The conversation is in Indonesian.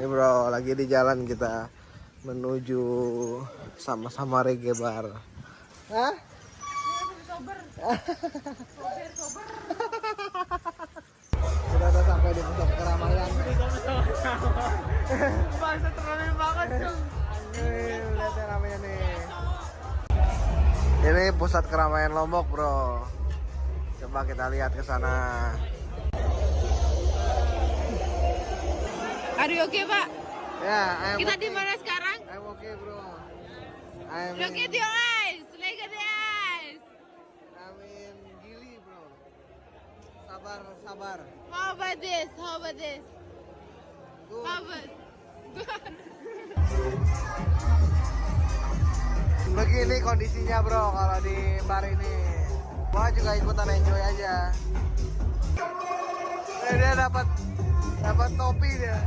Ini bro, lagi di jalan kita menuju sama-sama reggae bar. Hah? Kita udah sampai di pusat keramaian. Bahasa teramai banget dong. Lihat namanya nih. Ini pusat keramaian Lombok bro. Coba kita lihat ke sana. Are you okay, Pak? Ya, Kita di mana sekarang? I'm okay bro. Look at your eyes. Look at the eyes. I'm in Gili bro. Sabar. How about this? How about this? Good. How about? Begini kondisinya bro kalau di bar ini. Gua juga ikutan enjoy aja. Dia dapat topi dia.